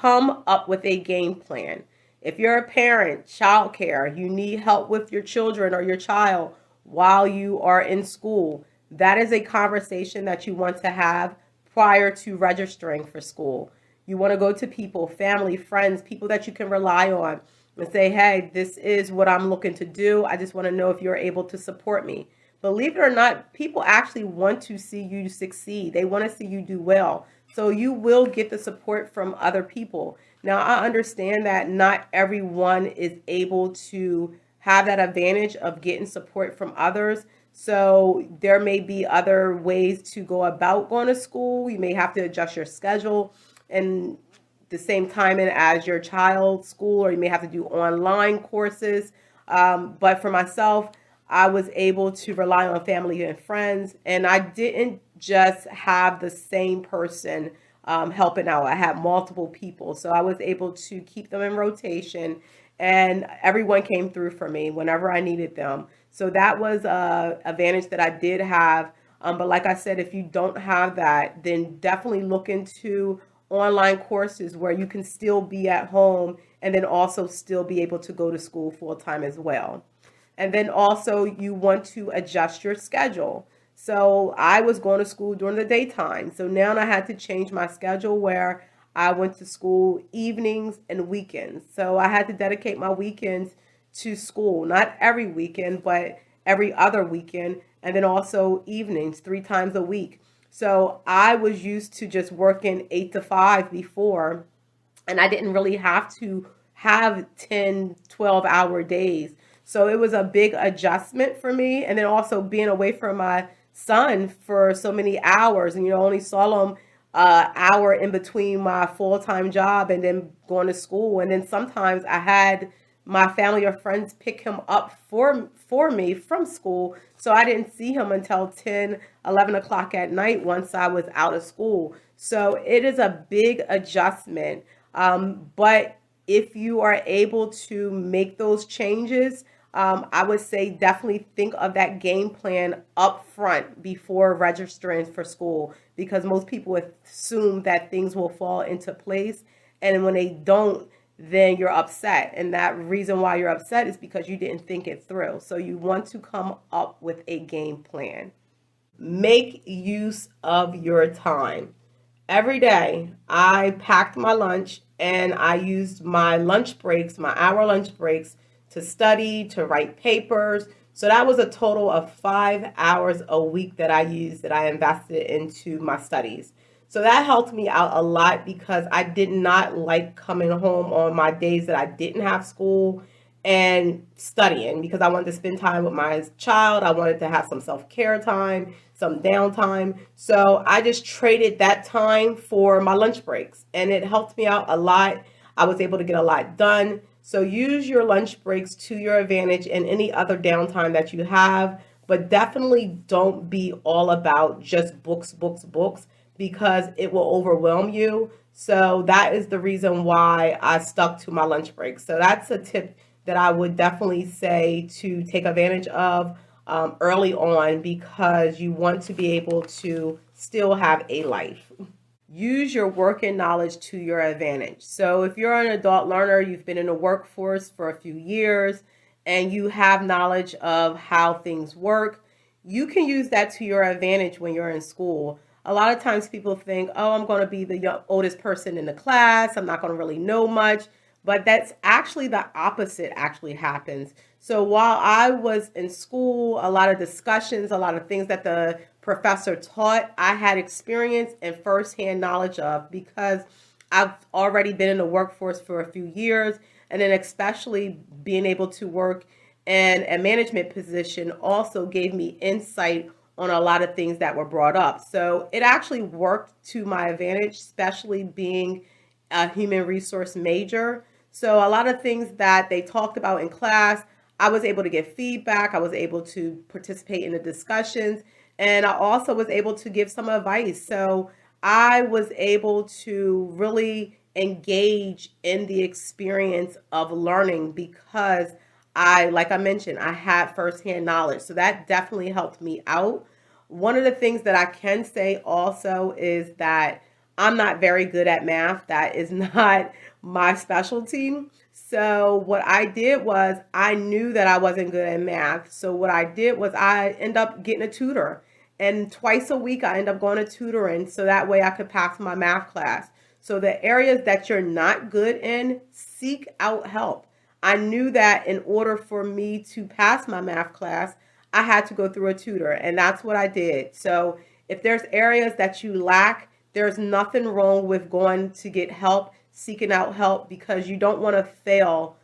come up with a game plan. If you're a parent, childcare, you need help with your children or your child while you are in school, that is a conversation that you want to have prior to registering for school. You want to go to people, family, friends, people that you can rely on and say, hey, this is what I'm looking to do. I just want to know if you're able to support me. Believe it or not, people actually want to see you succeed. They want to see you do well. So you will get the support from other people. Now, I understand that not everyone is able to have that advantage of getting support from others. So there may be other ways to go about going to school. You may have to adjust your schedule and the same timing as your child's school, or you may have to do online courses. But for myself, I was able to rely on family and friends, and I didn't just have the same person helping out. I had multiple people, so I was able to keep them in rotation, and everyone came through for me whenever I needed them. So that was a advantage that I did have. But like I said, if you don't have that, then definitely look into online courses where you can still be at home and then also still be able to go to school full time as well. And then also you want to adjust your schedule. So I was going to school during the daytime. So now I had to change my schedule where I went to school evenings and weekends. So I had to dedicate my weekends to school, not every weekend, but every other weekend. And then also evenings, 3 times a week. So I was used to just working 8 to 5 before, and I didn't really have to have 10, 12-hour days. So it was a big adjustment for me. And then also being away from my son for so many hours, and only saw him hour in between my full-time job and then going to school. And then sometimes I had my family or friends pick him up for me from school. So I didn't see him until 10, 11 o'clock at night once I was out of school. So it is a big adjustment. But if you are able to make those changes, I would say definitely think of that game plan up front before registering for school, because most people assume that things will fall into place. And when they don't, then you're upset. And that reason why you're upset is because you didn't think it through. So you want to come up with a game plan. Make use of your time. Every day, I packed my lunch and I used my lunch breaks, my hour lunch breaks, to study, to write papers. So that was a total of 5 hours a week that I used, that I invested into my studies. So that helped me out a lot because I did not like coming home on my days that I didn't have school and studying, because I wanted to spend time with my child. I wanted to have some self-care time, some downtime. So I just traded that time for my lunch breaks, and it helped me out a lot. I was able to get a lot done. So use your lunch breaks to your advantage and any other downtime that you have, but definitely don't be all about just books, books, books, because it will overwhelm you. So that is the reason why I stuck to my lunch breaks. So that's a tip that I would definitely say to take advantage of early on, because you want to be able to still have a life. Use your working knowledge to your advantage. So if you're an adult learner, you've been in the workforce for a few years, and you have knowledge of how things work, you can use that to your advantage when you're in school. A lot of times people think, oh, I'm going to be the oldest person in the class. I'm not going to really know much. But that's actually the opposite actually happens. So while I was in school, a lot of discussions, a lot of things that the professor taught, I had experience and firsthand knowledge of, because I've already been in the workforce for a few years. And then especially being able to work in a management position also gave me insight on a lot of things that were brought up. So it actually worked to my advantage, especially being a human resource major. So a lot of things that they talked about in class, I was able to get feedback. I was able to participate in the discussions, and I also was able to give some advice. So I was able to really engage in the experience of learning, because like I mentioned, I had firsthand knowledge. So that definitely helped me out. One of the things that I can say also is that I'm not very good at math. That is not my specialty. So what I did was I knew that I wasn't good at math. So what I did was I ended up getting a tutor. And twice a week I end up going to tutoring so that way I could pass my math class. So the areas that you're not good in, seek out help. I knew that in order for me to pass my math class, I had to go through a tutor, and that's what I did. So if there's areas that you lack, there's nothing wrong with going to get help, seeking out help, because you don't want to fail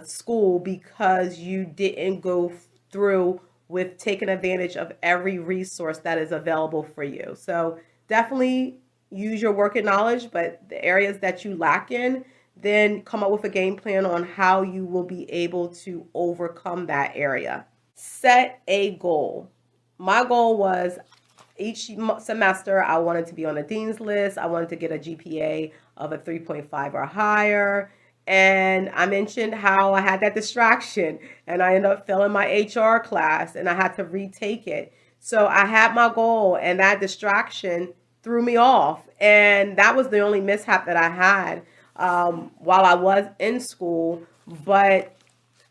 school because you didn't go through with taking advantage of every resource that is available for you. So definitely use your working knowledge, but the areas that you lack in, then come up with a game plan on how you will be able to overcome that area. Set a goal. My goal was each semester I wanted to be on a dean's list. I wanted to get a GPA of a 3.5 or higher. And I mentioned how I had that distraction and I ended up failing my HR class and I had to retake it. So I had my goal and that distraction threw me off. And that was the only mishap that I had while I was in school. But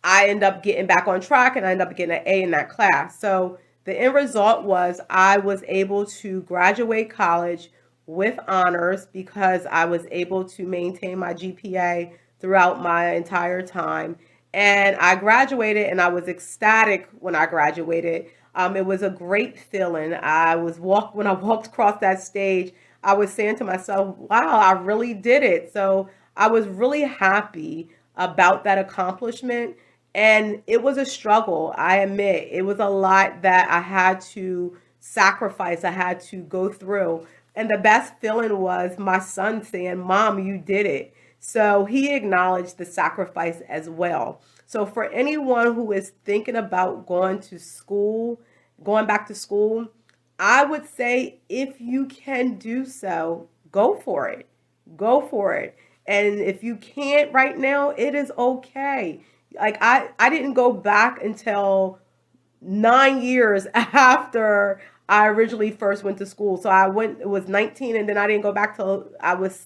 I ended up getting back on track and I ended up getting an A in that class. So the end result was I was able to graduate college with honors because I was able to maintain my GPA throughout my entire time. And I graduated and I was ecstatic when I graduated. It was a great feeling. When I walked across that stage, I was saying to myself, wow, I really did it. So I was really happy about that accomplishment. And it was a struggle, I admit. It was a lot that I had to sacrifice, I had to go through. And the best feeling was my son saying, Mom, you did it. So he acknowledged the sacrifice as well. So for anyone who is thinking about going back to school, I would say if you can do so, go for it. Go for it. And if you can't right now, it is okay. Like I didn't go back until 9 years after I originally first went to school. So it was 19 and then I didn't go back till I was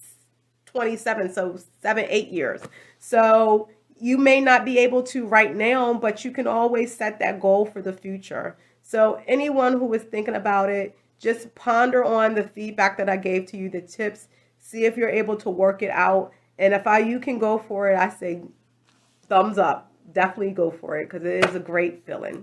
27. So 7, 8 years. So you may not be able to right now, but you can always set that goal for the future. So anyone who is thinking about it, just ponder on the feedback that I gave to you, the tips, see if you're able to work it out. And if you can go for it, I say thumbs up. Definitely go for it because it is a great feeling.